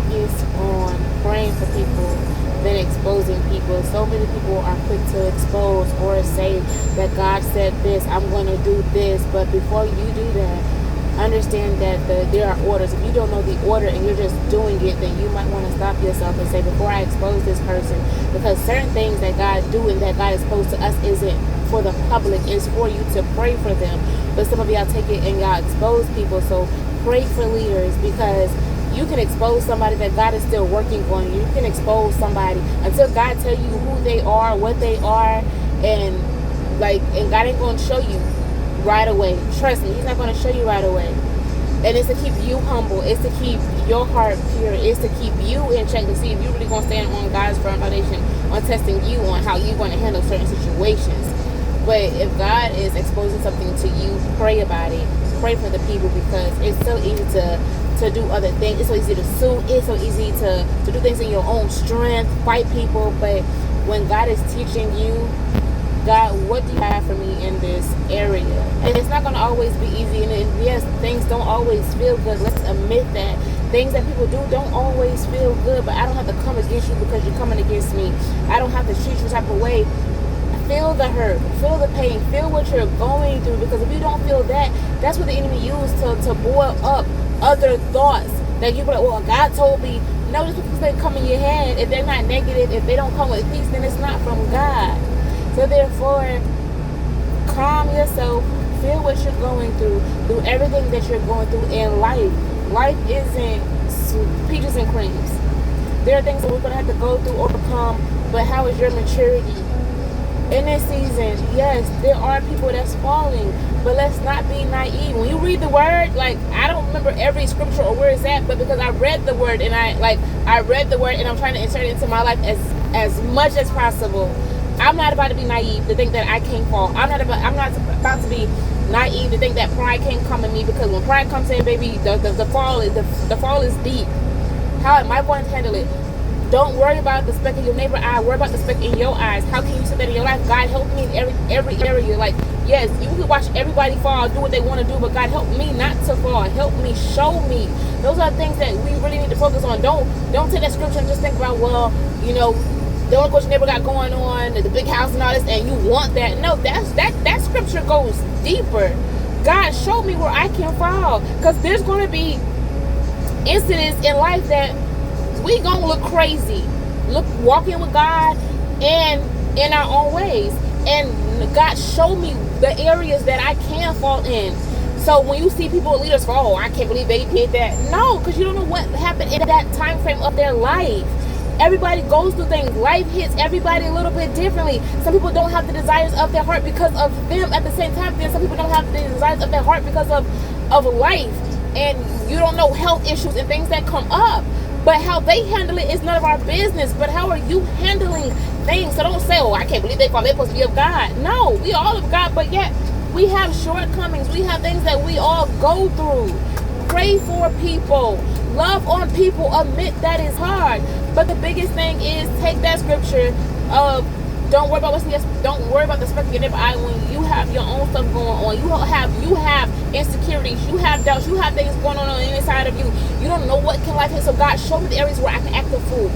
focus on praying for people than exposing people. So many people are quick to expose or say that God said this, I'm going to do this. But before you do that, understand that there are orders. If you don't know the order and you're just doing it, then you might want to stop yourself and say, before I expose this person, because certain things that God do and that God exposed to us isn't for the public, it's for you to pray for them. But some of y'all take it and y'all expose people. So pray for leaders, because you can expose somebody that God is still working on. You can expose somebody until God tell you who they are, what they are, and God ain't going to show you right away. Trust me, he's not going to show you right away. And it's to keep you humble. It's to keep your heart pure. It's to keep you in check to see if you really going to stand on God's firm foundation, on testing you on how you're going to handle certain situations. But if God is exposing something to you, pray about it. Pray for the people, because it's so easy to do other things. It's so easy to sue. It's so easy to do things in your own strength, fight people. But when God is teaching you, God, what do you have for me in this area? And it's not going to always be easy. And yes, things don't always feel good. Let's admit that. Things that people do don't always feel good. But I don't have to come against you because you're coming against me. I don't have to treat you type of way. Feel the hurt, feel the pain, feel what you're going through. Because if you don't feel that, that's what the enemy used to boil up other thoughts that you be like, well, God told me. No, just because they come in your head, if they're not negative, if they don't come with peace, then it's not from God. So therefore, calm yourself, feel what you're going through everything that you're going through in life. Life isn't peaches and creams. There are things that we're going to have to go through, overcome, but how is your maturity? In this season, yes, there are people that's falling, but let's not be naive. When you read the word, I don't remember every scripture or where it's at, but because I read the word and I read the word and I'm trying to insert it into my life as much as possible. I'm not about to be naive to think that I can't fall. I'm not about to be naive to think that pride can't come in me, because when pride comes in, baby, the fall is deep. How am I going to handle it? Don't worry about the speck in your neighbor's eye. Worry about the speck in your eyes. How can you see that in your life? God help me in every area. Yes, you can watch everybody fall, do what they want to do, but God help me not to fall. Help me, show me. Those are things that we really need to focus on. Don't take that scripture and just think about, well, the only what your neighbor got going on, the big house and all this, and you want that. No, that scripture goes deeper. God, show me where I can fall, because there's going to be incidents in life that we gonna look crazy, walking with God and in our own ways. And God showed me the areas that I can fall in. So when you see people, leaders fall, I can't believe they did that. No, because you don't know what happened in that time frame of their life. Everybody goes through things. Life hits everybody a little bit differently. Some people don't have the desires of their heart because of them. At the same time, then some people don't have the desires of their heart because of life. And you don't know health issues and things that come up. But how they handle it is none of our business. But how are you handling things? So don't say, oh, I can't believe they fall. They're supposed to be of God. No, we are all of God, but yet we have shortcomings. We have things that we all go through. Pray for people. Love on people. Admit that is hard. But the biggest thing is take that scripture of don't worry about don't worry about the speck of your neighbor's eye when you have your own stuff going on. You have insecurities, you have doubts, you have things going on the inside of you. You don't know what can life hit. So God, show me the areas where I can act a fool.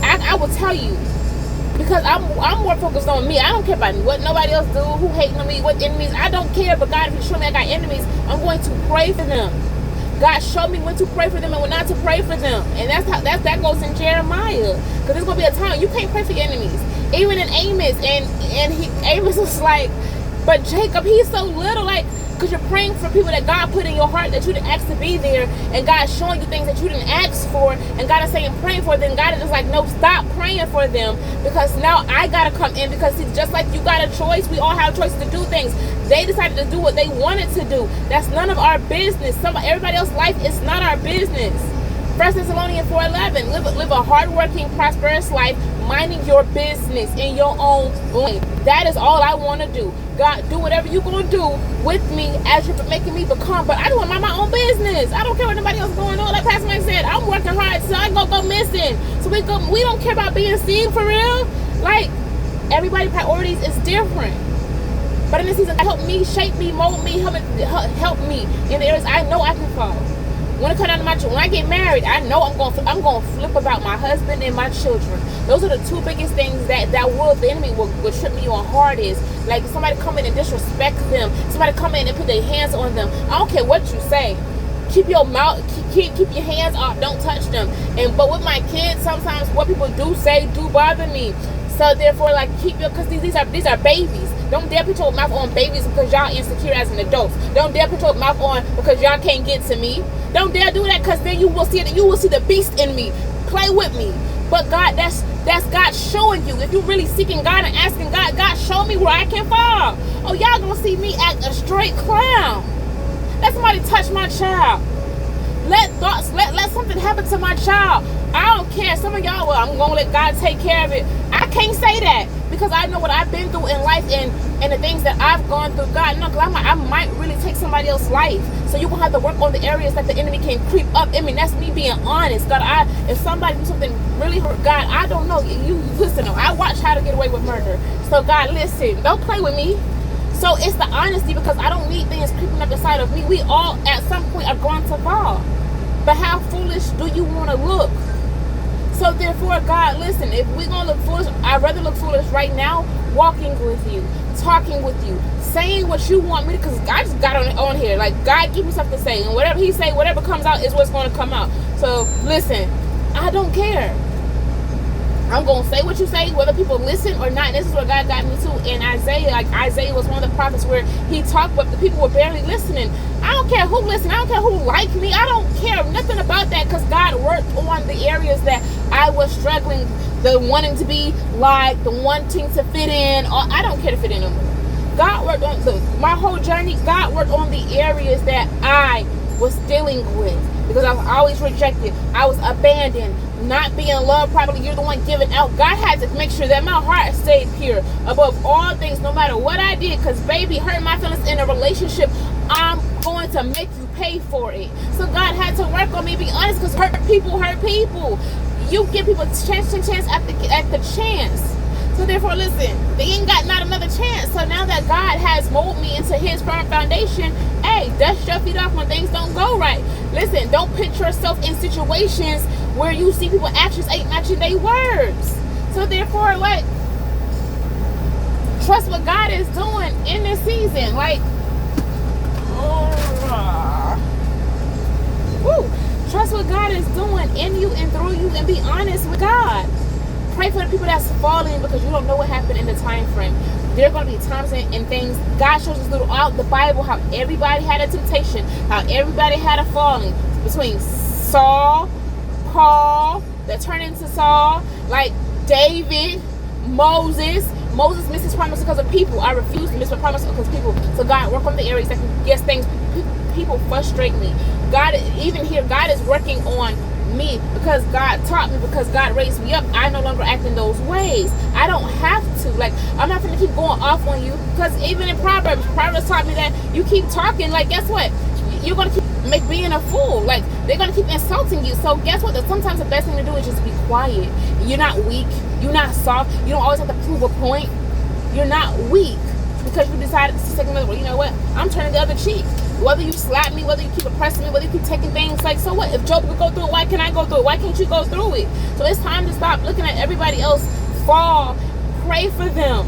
I will tell you, because I'm more focused on me. I don't care about what nobody else do, who hating on me, what enemies. I don't care. But God, if you show me I got enemies, I'm going to pray for them. God, show me when to pray for them and when not to pray for them. And that goes in Jeremiah. Because there's going to be a time you can't pray for your enemies. Even in Amos. Amos was like, but Jacob, he's so little. Because you're praying for people that God put in your heart that you didn't ask to be there. And God is showing you things that you didn't ask for. And God is saying, praying for them. God is just like, no, stop praying for them. Because now I got to come in. Because see, just like you got a choice, we all have choices to do things. They decided to do what they wanted to do. That's none of our business. Everybody else's life is not our business. 1 Thessalonians 4:11. Live a hardworking, prosperous life, minding your business in your own lane. That is all I want to do. God, do whatever you're going to do with me as you're making me become. But I do want to mind my own business. I don't care what anybody else is going on. Like Pastor Mike said, I'm working hard so I go missing. So we don't care about being seen for real. Everybody's priorities is different. But in this season, help me, shape me, mold me, help me in the areas I know I can fall. When it comes down to my children, when I get married, I know I'm going to flip about my husband and my children. Those are the two biggest things that the enemy will trip me on hard is like somebody come in and disrespect them, somebody come in and put their hands on them. I don't care what you say. Keep your mouth, keep your hands off. Don't touch them. But with my kids, sometimes what people do say do bother me. So therefore, like because these are babies. Don't dare put your mouth on babies because y'all insecure as an adult. Don't dare put your mouth on because y'all can't get to me. Don't dare do that because then you will see the beast in me. Play with me. But God, that's God showing you. If you're really seeking God and asking God, God, show me where I can fall. Oh, y'all gonna see me act a straight clown. Let somebody touch my child. Let something happen to my child. I don't care. Some of y'all, well, I'm gonna let God take care of it. I can't say that because I know what I've been through in life and the things that I've gone through. God, no, because I might really take somebody else's life. So you're gonna have to work on the areas that the enemy can creep up in me. That's me being honest. God, if somebody do something really hurt, God, I don't know. You listen. I watch How to Get Away with Murder. So God, listen. Don't play with me. So it's the honesty because I don't need things creeping up inside of me. We all at some point are going to fall. But how foolish do you want to look? So therefore, God, listen, if we're going to look foolish, I'd rather look foolish right now, walking with you, talking with you, saying what you want me to, because I just got on here. Like, God give me something to say. And whatever he say, whatever comes out is what's going to come out. So listen, I don't care. I'm going to say what you say, whether people listen or not. And this is where God got me to in Isaiah. Like, Isaiah was one of the prophets where he talked, but the people were barely listening. I don't care who listened. I don't care who liked me. I don't care nothing about that because God worked on the areas that I was struggling, the wanting to be liked, the wanting to fit in. I don't care to fit in no more. God worked on my whole journey. God worked on the areas that I was dealing with because I was always rejected. I was abandoned. Not being loved properly, you're the one giving out. God had to make sure that my heart stayed pure above all things, no matter what I did. Because baby, hurt my feelings in a relationship, I'm going to make you pay for it. So God had to work on me, be honest, because hurt people. You give people chance at the chance. So therefore, listen, they ain't got not another chance. So now that God has molded me into his firm foundation, hey, dust your feet off when things don't go right. Listen, don't put yourself in situations where you see people actions ain't matching their words. So therefore, like, trust what God is doing in this season. Like, trust what God is doing in you and through you and be honest with God. Pray for the people that's falling because you don't know what happened in the time frame. There are going to be times and things. God shows us throughout the Bible how everybody had a temptation, how everybody had a falling between Saul, Paul, that turned into Saul, like David, Moses. Moses missed his promise because of people. I refuse to miss my promise because of people. So God, work on the areas that can get things. People frustrate me. God, even here, God is working on me because God taught me, because God raised me up. I no longer act in those ways. I don't have to. Like, I'm not going to keep going off on you because even in Proverbs taught me that you keep talking. Like, guess what? You're going to keep being a fool. Like, they're going to keep insulting you. So guess what? Sometimes the best thing to do is just be quiet. You're not weak. You're not soft. You don't always have to prove a point. You're not weak because you decided to take another way. You know what? I'm turning the other cheek. Whether you slap me, whether you keep oppressing me, whether you keep taking things, like, so what? If Job could go through it, why can't I go through it? Why can't you go through it? So it's time to stop looking at everybody else fall. Pray for them.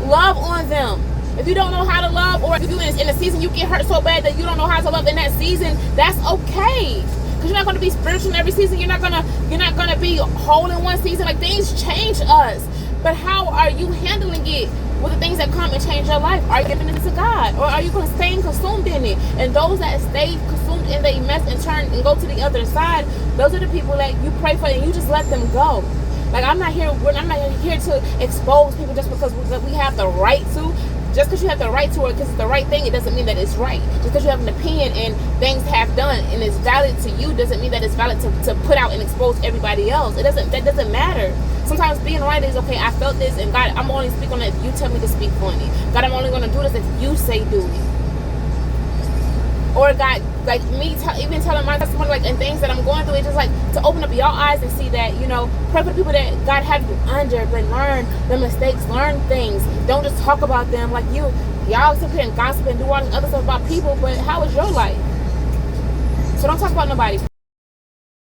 Love on them. If you don't know how to love, or if you're in a season you get hurt so bad that you don't know how to love in that season, that's okay. Because you're not going to be spiritual in every season. You're not gonna be whole in one season. Like, things change us. But how are you handling it with the things that come and change your life? Are you giving it to God? Or are you going to stay consumed in it? And those that stay consumed in their mess and turn and go to the other side, those are the people that you pray for and you just let them go. Like, I'm not here to expose people just because we have the right to. Just because you have the right to it, because it's the right thing, it doesn't mean that it's right. Just because you have an opinion and things have done and it's valid to you doesn't mean that it's valid to put out and expose everybody else. That doesn't matter. Sometimes being right is, okay, I felt this, and God, I'm only speaking on it if you tell me to speak on it. God, I'm only going to do this if you say do it. Or God, like me, even telling my testimony, like, and things that I'm going through, it's just like to open up your eyes and see that, pray for the people that God had you under, but learn the mistakes, learn things. Don't just talk about them. Like, y'all sit here and gossip and do all this other stuff about people, but how is your life? So don't talk about nobody's